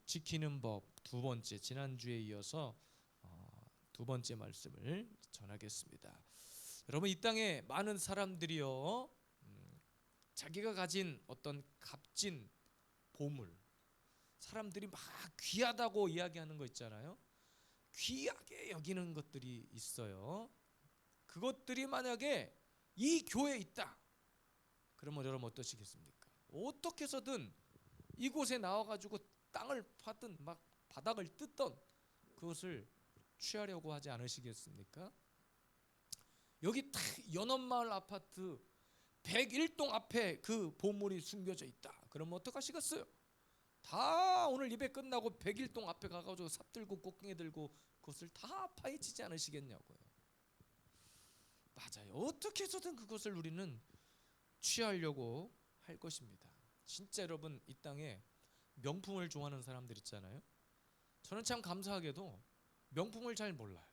지키는 법 두 번째, 지난주에 이어서 두 번째 말씀을 전하겠습니다. 여러분, 이 땅에 많은 사람들이요, 자기가 가진 어떤 값진 보물, 사람들이 막 귀하다고 이야기하는 거 있잖아요. 귀하게 여기는 것들이 있어요. 그것들이 만약에 이 교회에 있다, 그러면 여러분 어떠시겠습니까? 어떻게 해서든 이곳에 나와가지고 땅을 파든 막 바닥을 뜯던 그것을 취하려고 하지 않으시겠습니까? 여기 딱 연원마을 아파트 101동 앞에 그 보물이 숨겨져 있다. 그러면 어떡하시겠어요? 다 오늘 예배 끝나고 101동 앞에 가가지고 삽 들고 꽃갱이 들고 그것을 다 파헤치지 않으시겠냐고요. 맞아요. 어떻게 해서든 그것을 우리는 취하려고 할 것입니다. 진짜 여러분, 이 땅에 명품을 좋아하는 사람들 있잖아요. 저는 참 감사하게도 명품을 잘 몰라요.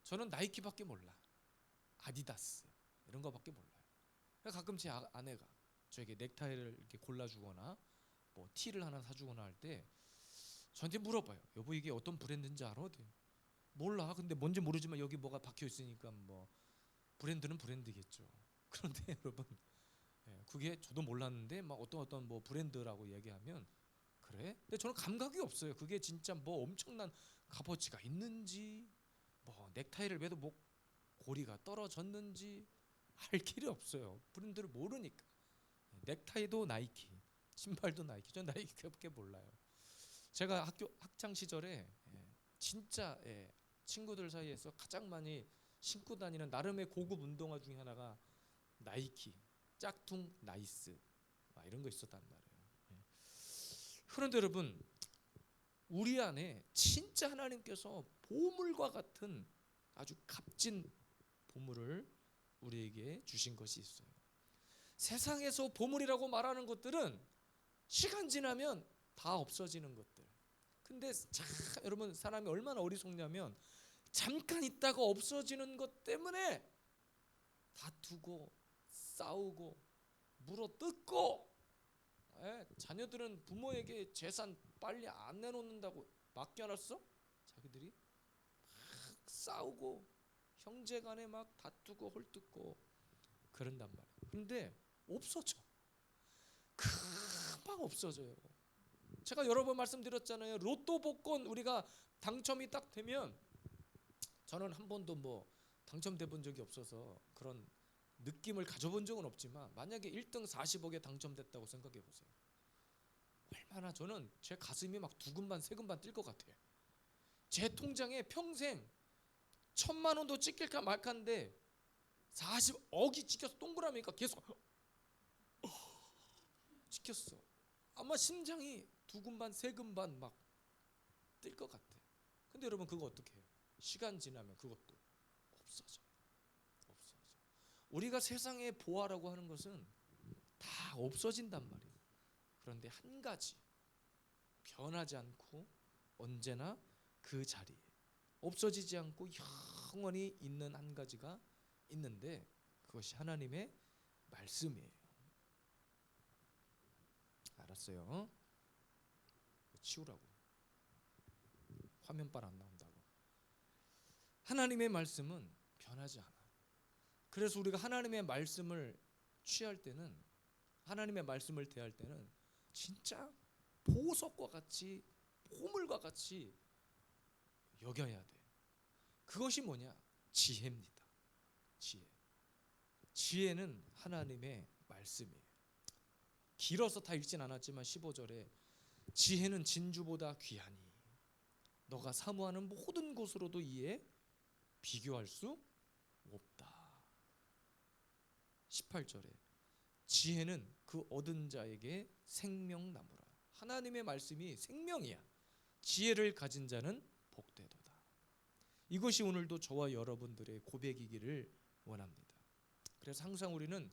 저는 나이키밖에 몰라, 아디다스 이런 거밖에 몰라요. 가끔 제 아내가 저에게 넥타이를 이렇게 골라주거나 뭐 티를 하나 사주거나 할 때 저한테 물어봐요. 여보, 이게 어떤 브랜드인지 알아? 몰라. 근데 뭔지 모르지만 여기 뭐가 박혀 있으니까 뭐 브랜드는 브랜드겠죠. 그런데 여러분, 그게 저도 몰랐는데 막 어떤 뭐 브랜드라고 얘기하면 그래? 근데 저는 감각이 없어요. 그게 진짜 뭐 엄청난 값어치가 있는지, 뭐 넥타이를 매도 뭐 고리가 떨어졌는지 알 길이 없어요. 브랜드를 모르니까. 넥타이도 나이키, 신발도 나이키. 전 나이키밖에 몰라요. 제가 학교 학창 시절에 진짜 친구들 사이에서 가장 많이 신고 다니는 나름의 고급 운동화 중에 하나가 나이키, 짝퉁 나이스 이런 거 있었단 말이에요. 그런데 여러분, 우리 안에 진짜 하나님께서 보물과 같은 아주 값진 보물을 우리에게 주신 것이 있어요. 세상에서 보물이라고 말하는 것들은 시간 지나면 다 없어지는 것들. 근데 여러분, 사람이 얼마나 어리석냐면 잠깐 있다가 없어지는 것 때문에 다투고 싸우고 물어뜯고, 자녀들은 부모에게 재산 빨리 안 내놓는다고 맡겨놨어? 자기들이 막 싸우고 형제간에 막 다투고 헐뜯고 그런단 말이에요. 그런데 없어져. 금방 없어져요. 제가 여러 번 말씀드렸잖아요. 로또 복권 우리가 당첨이 딱 되면, 저는 한 번도 뭐 당첨돼 본 적이 없어서 그런 느낌을 가져본 적은 없지만, 만약에 1등 40억에 당첨됐다고 생각해 보세요. 얼마나 저는 제 가슴이 막 두근반 세근반 뛸 것 같아요. 제 통장에 평생 1,000만 원도 찍힐까 말까인데 40억이 찍혀서 동그라미니까 계속 찍혔어. 아마 심장이 두근반 세근반 막 뛸 것 같아. 근데 여러분, 그거 어떻게 해요? 시간 지나면 그것도 없어져. 우리가 세상의 보화라고 하는 것은 다 없어진단 말이에요. 그런데 한 가지 변하지 않고 언제나 그 자리에 없어지지 않고 영원히 있는 한 가지가 있는데, 그것이 하나님의 말씀이에요. 알았어요? 치우라고. 화면빨 안 나온다고. 하나님의 말씀은 변하지 않아. 그래서 우리가 하나님의 말씀을 취할 때는, 하나님의 말씀을 대할 때는 진짜 보석과 같이, 보물과 같이 여겨야 돼. 그것이 뭐냐? 지혜입니다. 지혜는 하나님의 말씀이에요. 길어서 다 읽진 않았지만 15절에 지혜는 진주보다 귀하니 너가 사모하는 모든 것으로도 이에 비교할 수 없다. 18절에 지혜는 그 얻은 자에게 생명나무라. 하나님의 말씀이 생명이야. 지혜를 가진 자는 복되도다. 이것이 오늘도 저와 여러분들의 고백이기를 원합니다. 그래서 항상 우리는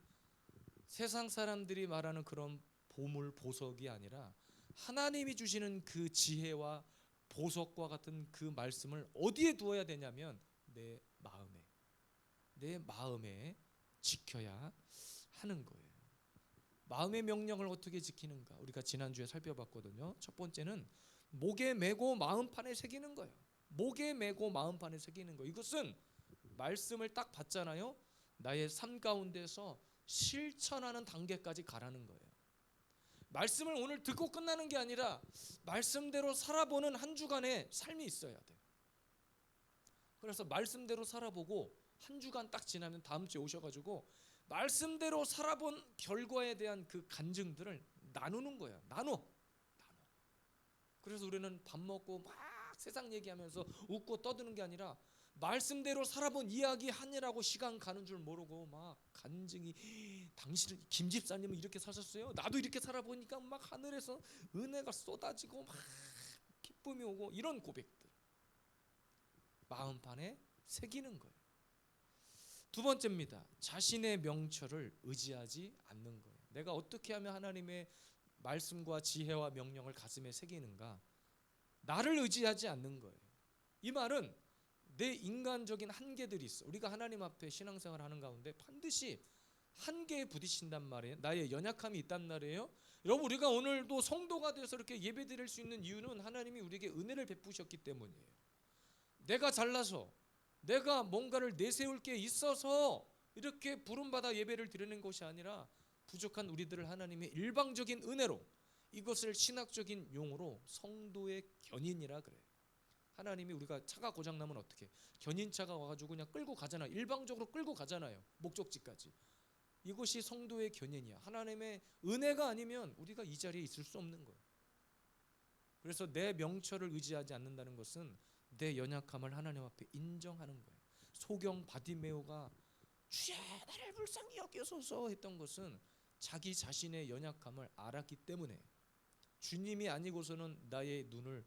세상 사람들이 말하는 그런 보물, 보석이 아니라 하나님이 주시는 그 지혜와 보석과 같은 그 말씀을 어디에 두어야 되냐면 내 마음에 지켜야 하는 거예요. 마음의 명령을 어떻게 지키는가? 우리가 지난주에 살펴봤거든요. 첫 번째는 목에 메고 마음판에 새기는 거예요. 목에 메고 마음판에 새기는 거. 이것은 말씀을 딱 받잖아요. 나의 삶 가운데서 실천하는 단계까지 가라는 거예요. 말씀을 오늘 듣고 끝나는 게 아니라 말씀대로 살아보는 한 주간의 삶이 있어야 돼요. 그래서 말씀대로 살아보고 한 주간 딱 지나면 다음 주에 오셔가지고 말씀대로 살아본 결과에 대한 그 간증들을 나누는 거야. 나눠. 그래서 우리는 밥 먹고 막 세상 얘기하면서 웃고 떠드는 게 아니라 말씀대로 살아본 이야기 하느라고 시간 가는 줄 모르고 막 간증이, 당신은 김 집사님은 이렇게 사셨어요? 나도 이렇게 살아보니까 막 하늘에서 은혜가 쏟아지고 막 기쁨이 오고, 이런 고백들 마음판에 새기는 거예요. 두 번째입니다. 자신의 명철을 의지하지 않는 거예요. 내가 어떻게 하면 하나님의 말씀과 지혜와 명령을 가슴에 새기는가? 나를 의지하지 않는 거예요. 이 말은 내 인간적인 한계들이 있어. 우리가 하나님 앞에 신앙생활을 하는 가운데 반드시 한계에 부딪힌단 말이에요. 나의 연약함이 있단 말이에요. 여러분, 우리가 오늘도 성도가 돼서 이렇게 예배드릴 수 있는 이유는 하나님이 우리에게 은혜를 베푸셨기 때문이에요. 내가 잘나서, 내가 뭔가를 내세울 게 있어서 이렇게 부름받아 예배를 드리는 것이 아니라 부족한 우리들을 하나님의 일방적인 은혜로, 이것을 신학적인 용어로 성도의 견인이라 그래요. 하나님이, 우리가 차가 고장나면 어떻게, 견인차가 와가지고 그냥 끌고 가잖아요. 일방적으로 끌고 가잖아요. 목적지까지. 이것이 성도의 견인이야. 하나님의 은혜가 아니면 우리가 이 자리에 있을 수 없는 거예요. 그래서 내 명철을 의지하지 않는다는 것은 내 연약함을 하나님 앞에 인정하는 거예요. 소경 바디메오가 주여 나를 불쌍히 여기소서 했던 것은 자기 자신의 연약함을 알았기 때문에, 주님이 아니고서는 나의 눈을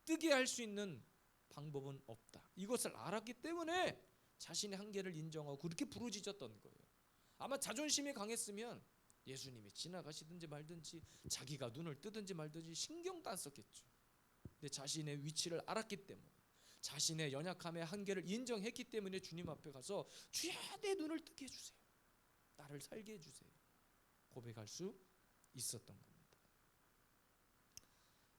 뜨게 할 수 있는 방법은 없다, 이것을 알았기 때문에 자신의 한계를 인정하고 그렇게 부르짖었던 거예요. 아마 자존심이 강했으면 예수님이 지나가시든지 말든지, 자기가 눈을 뜨든지 말든지 신경도 안 썼겠죠. 근데 자신의 위치를 알았기 때문에, 자신의 연약함의 한계를 인정했기 때문에 주님 앞에 가서 주여 내 눈을 뜨게 해주세요, 나를 살게 해주세요, 고백할 수 있었던 겁니다.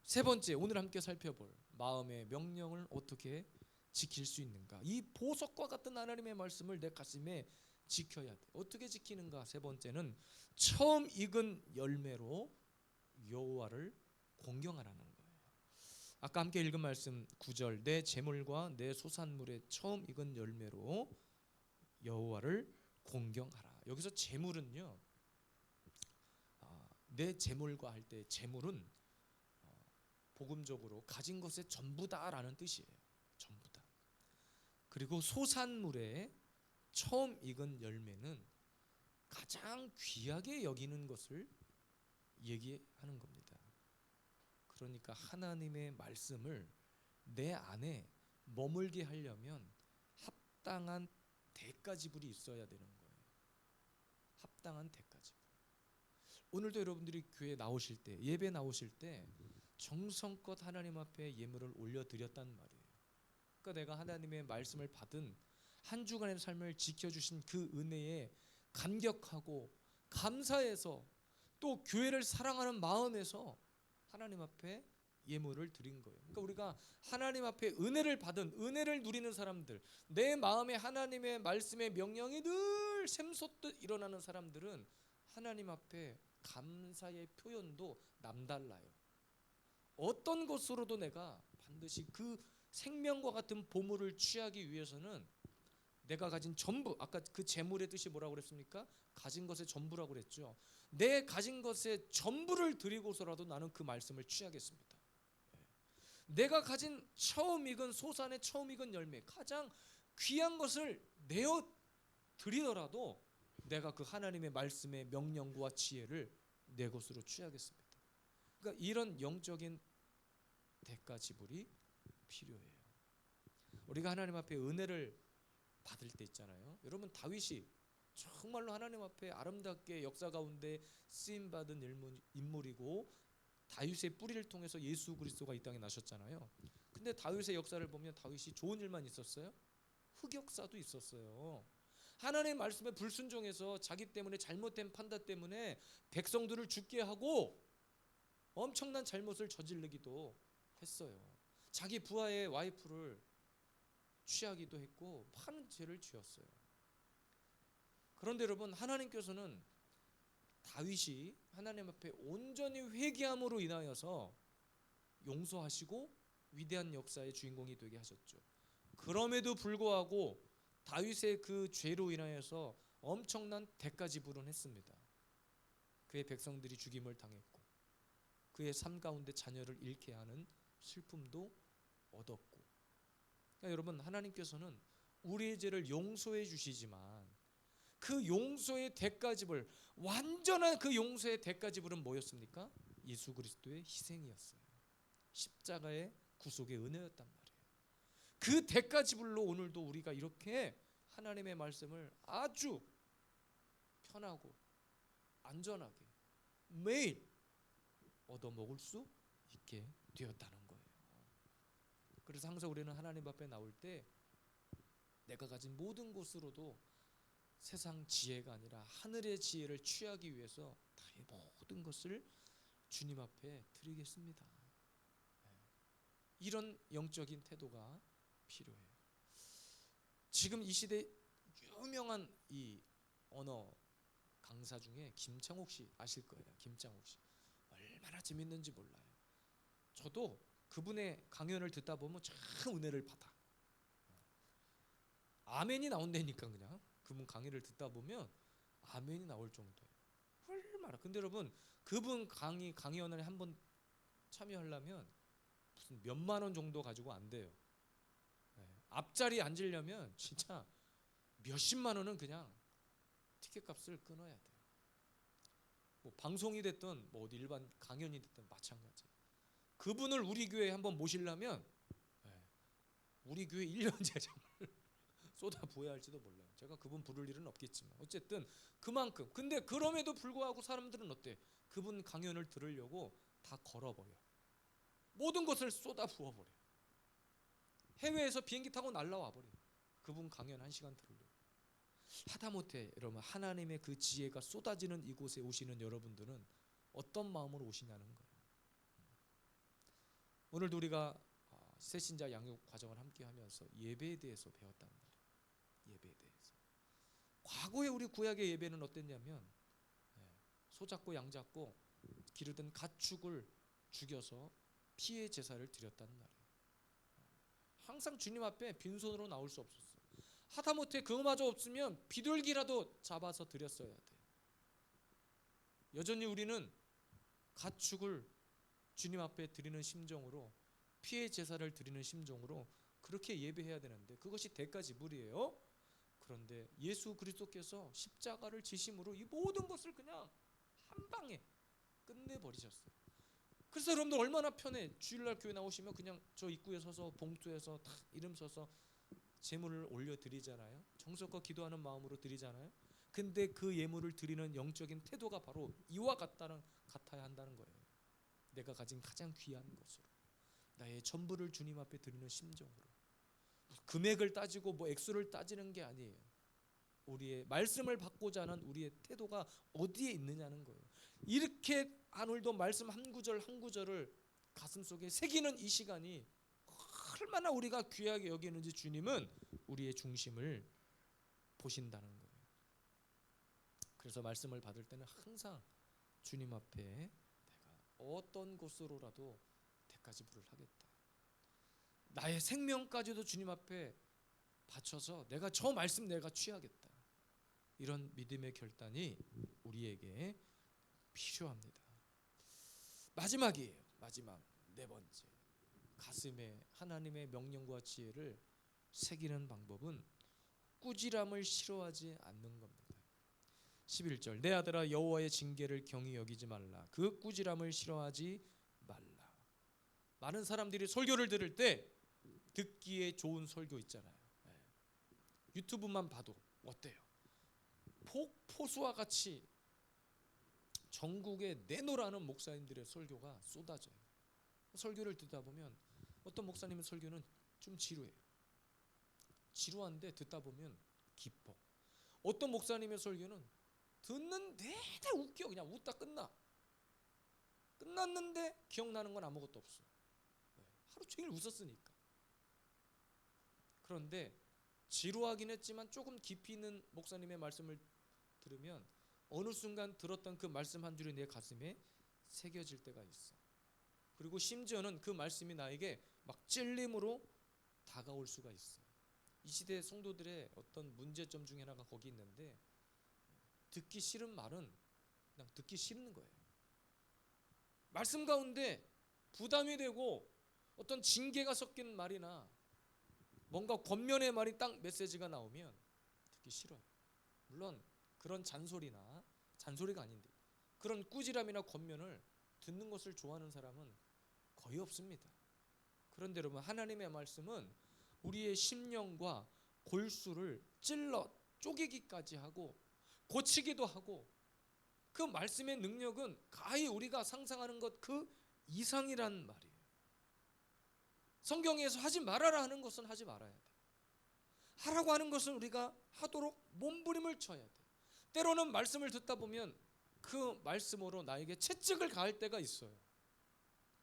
세 번째, 오늘 함께 살펴볼 마음의 명령을 어떻게 지킬 수 있는가. 이 보석과 같은 하나님의 말씀을 내 가슴에 지켜야 돼. 어떻게 지키는가? 세 번째는 처음 익은 열매로 여호와를 공경하라는 거예요. 아까 함께 읽은 말씀 9절, 내 재물과 내 소산물의 처음 익은 열매로 여호와를 공경하라. 여기서 재물은요, 내 재물과 할 때 재물은 복음적으로 가진 것의 전부다라는 뜻이에요. 전부다. 그리고 소산물의 처음 익은 열매는 가장 귀하게 여기는 것을 얘기하는 겁니다. 그러니까 하나님의 말씀을 내 안에 머물게 하려면 합당한 대가지불이 있어야 되는 거예요. 합당한 대가지불. 오늘도 여러분들이 교회 나오실 때, 예배 나오실 때 정성껏 하나님 앞에 예물을 올려드렸단 말이에요. 그러니까 내가 하나님의 말씀을 받은 한 주간의 삶을 지켜주신 그 은혜에 감격하고 감사해서, 또 교회를 사랑하는 마음에서 하나님 앞에 예물을 드린 거예요. 그러니까 우리가 하나님 앞에 은혜를 받은, 은혜를 누리는 사람들, 내 마음에 하나님의 말씀의 명령이 늘 샘솟듯 일어나는 사람들은 하나님 앞에 감사의 표현도 남달라요. 어떤 것으로도 내가 반드시 그 생명과 같은 보물을 취하기 위해서는 내가 가진 전부, 아까 그 재물의 뜻이 뭐라고 그랬습니까? 가진 것의 전부라고 그랬죠. 내 가진 것의 전부를 드리고서라도 나는 그 말씀을 취하겠습니다. 내가 가진 처음 익은 소산의 처음 익은 열매, 가장 귀한 것을 내어 드리더라도 내가 그 하나님의 말씀의 명령과 지혜를 내 것으로 취하겠습니다. 그러니까 이런 영적인 대가 지불이 필요해요. 우리가 하나님 앞에 은혜를 받을 때 있잖아요. 여러분, 다윗이 정말로 하나님 앞에 아름답게 역사 가운데 쓰임 받은 인물이고, 다윗의 뿌리를 통해서 예수 그리스도가 이 땅에 나셨잖아요. 근데 다윗의 역사를 보면 다윗이 좋은 일만 있었어요? 흑역사도 있었어요. 하나님의 말씀에 불순종해서 자기 때문에 잘못된 판단 때문에 백성들을 죽게 하고 엄청난 잘못을 저지르기도 했어요. 자기 부하의 와이프를 취하기도 했고 많은 죄를 지었어요. 그런데 여러분, 하나님께서는 다윗이 하나님 앞에 온전히 회개함으로 인하여서 용서하시고 위대한 역사의 주인공이 되게 하셨죠. 그럼에도 불구하고 다윗의 그 죄로 인하여서 엄청난 대가 지불은 했습니다. 그의 백성들이 죽임을 당했고 그의 삶 가운데 자녀를 잃게 하는 슬픔도 얻었고. 그러니까 여러분, 하나님께서는 우리의 죄를 용서해 주시지만 그 용서의 대가 지불, 완전한 그 용서의 대가 지불은 뭐였습니까? 예수 그리스도의 희생이었어요. 십자가의 구속의 은혜였단 말이에요. 그 대가 지불로 오늘도 우리가 이렇게 하나님의 말씀을 아주 편하고 안전하게 매일 얻어먹을 수 있게 되었다는 거예요. 그래서 항상 우리는 하나님 앞에 나올 때 내가 가진 모든 것으로도 세상 지혜가 아니라 하늘의 지혜를 취하기 위해서 나의 모든 것을 주님 앞에 드리겠습니다. 이런 영적인 태도가 필요해요. 지금 이 시대 유명한 이 언어 강사 중에 김창옥 씨 아실 거예요. 김창옥 씨 얼마나 재밌는지 몰라요. 저도 그분의 강연을 듣다 보면 참 은혜를 받아. 아멘이 나온다니까. 그냥 그분 강의를 듣다 보면 아멘이 나올 정도예요. 얼마나. 근데 여러분, 그분 강연을 한번 참여하려면 무슨 몇만 원 정도 가지고 안 돼요. 앞자리에 앉으려면 진짜 몇십만 원은 그냥 티켓값을 끊어야 돼요. 뭐 방송이 됐든 뭐 어디 일반 강연이 됐든 마찬가지예요. 그분을 우리 교회에 한번 모시려면 우리 교회 1년 재정을 쏟아 부어야 할지도 몰라요. 제가 그분 부를 일은 없겠지만 어쨌든 그만큼. 근데 그럼에도 불구하고 사람들은 어때? 그분 강연을 들으려고 다 걸어버려. 모든 것을 쏟아 부어버려. 해외에서 비행기 타고 날라와 버려. 그분 강연 1시간 들으려고. 하다못해 여러분, 하나님의 그 지혜가 쏟아지는 이곳에 오시는 여러분들은 어떤 마음으로 오시냐는 거예요. 오늘도 우리가 새신자 양육 과정을 함께 하면서 예배에 대해서 배웠단 말이에요. 예배에 대해서. 과거에 우리 구약의 예배는 어땠냐면 소 잡고 양 잡고 기르던 가축을 죽여서 피의 제사를 드렸단 말이에요. 항상 주님 앞에 빈손으로 나올 수 없었어요. 하다못해 그거마저 없으면 비둘기라도 잡아서 드렸어야 돼요. 여전히 우리는 가축을 주님 앞에 드리는 심정으로, 피의 제사를 드리는 심정으로 그렇게 예배해야 되는데 그것이 대가 지불이에요. 그런데 예수 그리스도께서 십자가를 지심으로 이 모든 것을 그냥 한 방에 끝내버리셨어요. 그래서 여러분들 얼마나 편해. 주일날 교회 나오시면 그냥 저 입구에 서서 봉투에서 다 이름 써서 제물을 올려드리잖아요. 정성껏 기도하는 마음으로 드리잖아요. 근데 그 예물을 드리는 영적인 태도가 바로 이와 같아야 한다는 거예요. 내가 가진 가장 귀한 것으로, 나의 전부를 주님 앞에 드리는 심정으로. 금액을 따지고 뭐 액수를 따지는 게 아니에요. 우리의 말씀을 받고자 하는 우리의 태도가 어디에 있느냐는 거예요. 이렇게 오늘도 말씀 한 구절 한 구절을 가슴속에 새기는 이 시간이 얼마나 우리가 귀하게 여기는지 주님은 우리의 중심을 보신다는 거예요. 그래서 말씀을 받을 때는 항상 주님 앞에 내가 어떤 것으로라도 대가 지불을 하겠다. 나의 생명까지도 주님 앞에 바쳐서 내가 저 말씀 내가 취하겠다. 이런 믿음의 결단이 우리에게 필요합니다. 마지막이에요. 마지막 4번째. 가슴에 하나님의 명령과 지혜를 새기는 방법은 꾸지람을 싫어하지 않는 겁니다. 11절, 내 아들아 여호와의 징계를 경히 여기지 말라. 그 꾸지람을 싫어하지 말라. 많은 사람들이 설교를 들을 때 듣기에 좋은 설교 있잖아요. 유튜브만 봐도 어때요? 폭포수와 같이 전국에 내노라는 목사님들의 설교가 쏟아져요. 설교를 듣다 보면 어떤 목사님의 설교는 좀 지루해요. 지루한데 듣다 보면 기뻐. 어떤 목사님의 설교는 듣는 내내 웃겨. 그냥 웃다 끝났는데 기억나는 건 아무것도 없어. 하루 종일 웃었으니까. 그런데 지루하긴 했지만 조금 깊이 있는 목사님의 말씀을 들으면 어느 순간 들었던 그 말씀 한 줄이 내 가슴에 새겨질 때가 있어. 그리고 심지어는 그 말씀이 나에게 막 찔림으로 다가올 수가 있어. 이 시대 성도들의 어떤 문제점 중에 하나가 거기 있는데, 듣기 싫은 말은 그냥 듣기 싫은 거예요. 말씀 가운데 부담이 되고 어떤 징계가 섞인 말이나 뭔가 권면의 말이 딱 메시지가 나오면 듣기 싫어요. 물론 그런 잔소리가 아닌데 그런 꾸지람이나 권면을 듣는 것을 좋아하는 사람은 거의 없습니다. 그런데 여러분, 하나님의 말씀은 우리의 심령과 골수를 찔러 쪼개기까지 하고 고치기도 하고, 그 말씀의 능력은 가히 우리가 상상하는 것 그 이상이란 말이에요. 성경에서 하지 말아라 하는 것은 하지 말아야 돼. 하라고 하는 것은 우리가 하도록 몸부림을 쳐야 돼. 때로는 말씀을 듣다 보면 그 말씀으로 나에게 채찍을 가할 때가 있어요.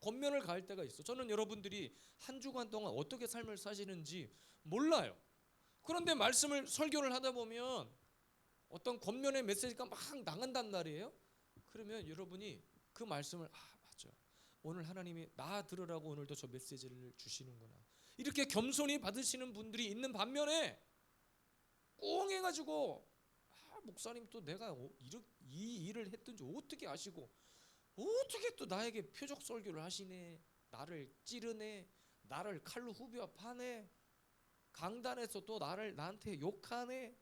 권면을 가할 때가 있어. 저는 여러분들이 한 주간 동안 어떻게 삶을 사시는지 몰라요. 그런데 말씀을 설교를 하다 보면 어떤 권면의 메시지가 막 나간단 말이에요. 그러면 여러분이 그 말씀을 맞아, 오늘 하나님이 나 들으라고 오늘도 저 메시지를 주시는구나, 이렇게 겸손히 받으시는 분들이 있는 반면에 꽁해가지고 목사님 또 내가 이 일을 했든지 어떻게 아시고 어떻게 또 나에게 표적 설교를 하시네, 나를 찌르네, 나를 칼로 후벼 파네, 강단에서 또 나한테 욕하네,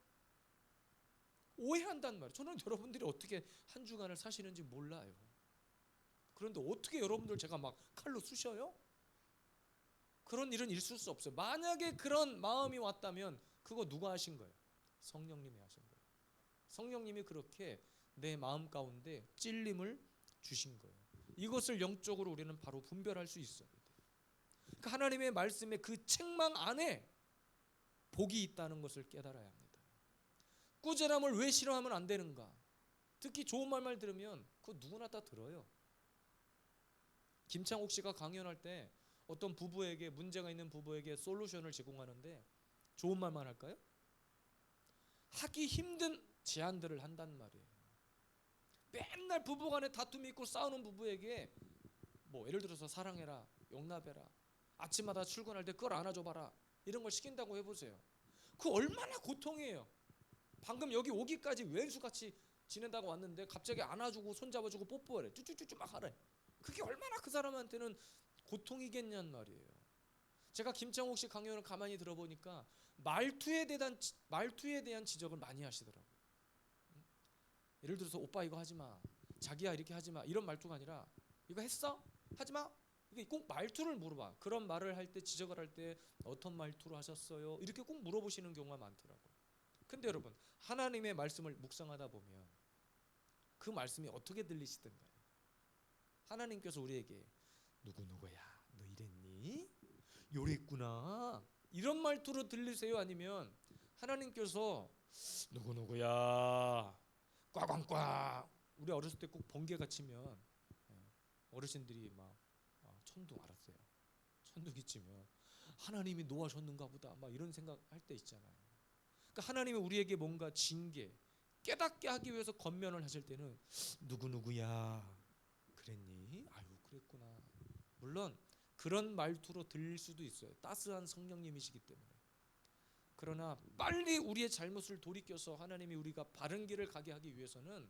오해한단 말이에요. 저는 여러분들이 어떻게 한 주간을 사시는지 몰라요. 그런데 어떻게 여러분들 제가 막 칼로 쑤셔요? 그런 일은 있을 수 없어요. 만약에 그런 마음이 왔다면 그거 누가 하신 거예요? 성령님이 하신 거예요. 성령님이 그렇게 내 마음 가운데 찔림을 주신 거예요. 이것을 영적으로 우리는 바로 분별할 수 있어야 돼요. 그러니까 하나님의 말씀의 그 책망 안에 복이 있다는 것을 깨달아야 합니다. 꾸지람을 왜 싫어하면 안 되는가? 특히 좋은 말만 들으면 그거 누구나 다 들어요. 김창옥 씨가 강연할 때 어떤 부부에게, 문제가 있는 부부에게 솔루션을 제공하는데 좋은 말만 할까요? 하기 힘든 제안들을 한단 말이에요. 맨날 부부간에 다툼이 있고 싸우는 부부에게 뭐 예를 들어서 사랑해라, 용납해라, 아침마다 출근할 때 그걸 안아줘봐라, 이런 걸 시킨다고 해보세요. 그 얼마나 고통이에요. 방금 여기 오기까지 왼수같이 지낸다고 왔는데 갑자기 안아주고 손잡아주고 뽀뽀하래, 쭈쭈쭈쭈 막 하래. 그게 얼마나 그 사람한테는 고통이겠냔 말이에요. 제가 김창옥 씨 강연을 가만히 들어보니까 말투에 대한 지적을 많이 하시더라고요. 예를 들어서 오빠 이거 하지마, 자기야 이렇게 하지마, 이런 말투가 아니라 이거 했어? 하지마? 이게 꼭 말투를 물어봐. 그런 말을 할 때, 지적을 할 때 어떤 말투로 하셨어요? 이렇게 꼭 물어보시는 경우가 많더라고요. 근데 여러분, 하나님의 말씀을 묵상하다 보면 그 말씀이 어떻게 들리시던가요? 하나님께서 우리에게 누구누구야 너 이랬니? 요랬구나, 이런 말투로 들리세요? 아니면 하나님께서 누구누구야 꽉꽉꽉, 우리 어렸을 때 꼭 번개가 치면 어르신들이 막 천둥 알았어요. 천둥이 치면 하나님이 노하셨는가 보다 막 이런 생각할 때 있잖아요. 그러니까 하나님이 우리에게 뭔가 징계, 깨닫게 하기 위해서 권면을 하실 때는 누구누구야 그랬니? 아유 그랬구나. 물론 그런 말투로 들릴 수도 있어요. 따스한 성령님이시기 때문에. 그러나 빨리 우리의 잘못을 돌이켜서 하나님이 우리가 바른 길을 가게 하기 위해서는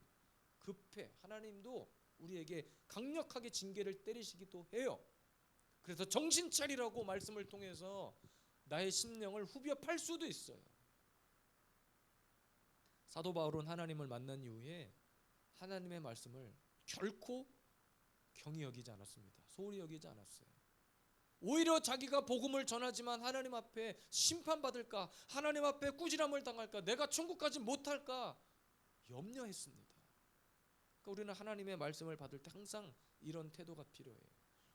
급해 하나님도 우리에게 강력하게 징계를 때리시기도 해요. 그래서 정신 차리라고 말씀을 통해서 나의 심령을 후벼 팔 수도 있어요. 사도 바울은 하나님을 만난 이후에 하나님의 말씀을 결코 경히 여기지 않았습니다. 소홀히 여기지 않았어요. 오히려 자기가 복음을 전하지만 하나님 앞에 심판받을까, 하나님 앞에 꾸지람을 당할까, 내가 천국까지 못할까 염려했습니다. 그러니까 우리는 하나님의 말씀을 받을 때 항상 이런 태도가 필요해요.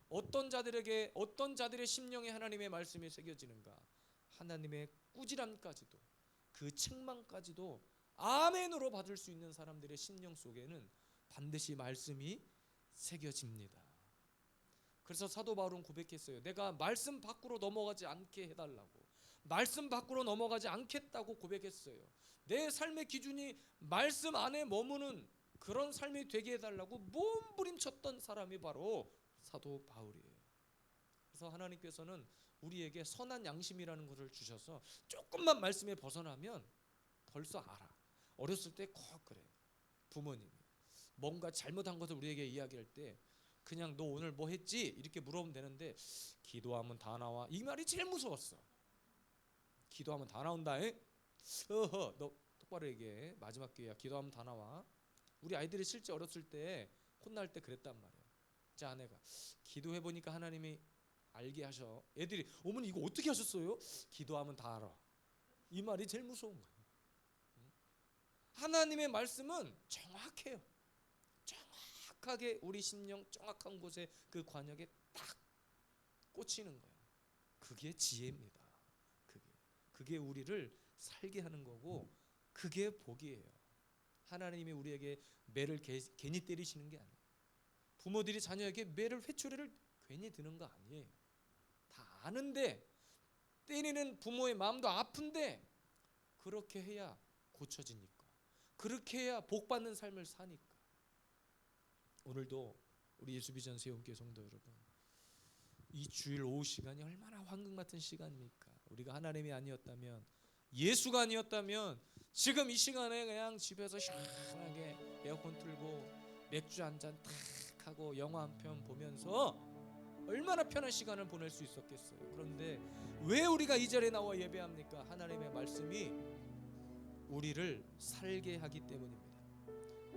어떤 자들의 심령에 하나님의 말씀이 새겨지는가? 하나님의 꾸지람까지도, 그 책망까지도 아멘으로 받을 수 있는 사람들의 심령 속에는 반드시 말씀이 새겨집니다. 그래서 사도 바울은 고백했어요. 내가 말씀 밖으로 넘어가지 않게 해달라고, 말씀 밖으로 넘어가지 않겠다고 고백했어요. 내 삶의 기준이 말씀 안에 머무는 그런 삶이 되게 해달라고 몸부림쳤던 사람이 바로 사도 바울이에요. 그래서 하나님께서는 우리에게 선한 양심이라는 것을 주셔서 조금만 말씀에 벗어나면 벌써 알아. 어렸을 때 꼭 그래요. 부모님이 뭔가 잘못한 것을 우리에게 이야기할 때 그냥 너 오늘 뭐 했지? 이렇게 물어보면 되는데 기도하면 다 나와. 이 말이 제일 무서웠어. 기도하면 다 나온다. 어허, 너 똑바로 얘기해. 마지막 기회야. 기도하면 다 나와. 우리 아이들이 실제 어렸을 때 혼날 때 그랬단 말이야. 제 아내가 기도해보니까 하나님이 알게 하셔. 애들이 어머니 이거 어떻게 하셨어요? 기도하면 다 알아. 이 말이 제일 무서운 거예요. 하나님의 말씀은 정확해요. 정확하게 우리 심령 정확한 곳에 그 관역에 딱 꽂히는 거예요. 그게 지혜입니다. 그게 우리를 살게 하는 거고 그게 복이에요. 하나님이 우리에게 매를 괜히 때리시는 게 아니에요. 부모들이 자녀에게 매를 회초리를 괜히 드는 거 아니에요. 다 아는데 때리는 부모의 마음도 아픈데 그렇게 해야 고쳐지니까, 그렇게 해야 복받는 삶을 사니까. 오늘도 우리 예수비전 세움교회 성도 여러분, 이 주일 오후 시간이 얼마나 황금 같은 시간입니까? 우리가 하나님이 아니었다면, 예수가 아니었다면 지금 이 시간에 그냥 집에서 시원하게 에어컨 틀고 맥주 한 잔 탁 하고 영화 한 편 보면서 얼마나 편한 시간을 보낼 수 있었겠어요. 그런데 왜 우리가 이 자리에 나와 예배합니까? 하나님의 말씀이 우리를 살게 하기 때문입니다.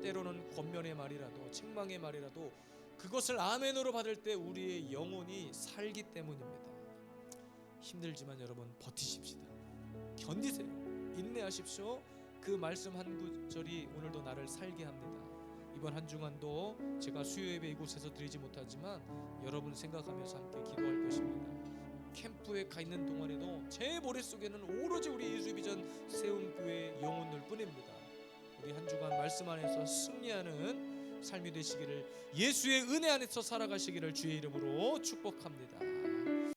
때로는 권면의 말이라도 책망의 말이라도 그것을 아멘으로 받을 때 우리의 영혼이 살기 때문입니다. 힘들지만 여러분 버티십시다. 견디세요. 인내하십시오. 그 말씀 한 구절이 오늘도 나를 살게 합니다. 이번 한 주간도 제가 수요 예배 이곳에서 드리지 못하지만 여러분 생각하면서 함께 기도할 것입니다. 캠프에 가 있는 동안에도 제 머릿속에는 오로지 우리 예수비전 세움교회의 영혼들 뿐입니다. 우리 한 주간 말씀 안에서 승리하는 삶이 되시기를, 예수의 은혜 안에서 살아가시기를 주의 이름으로 축복합니다.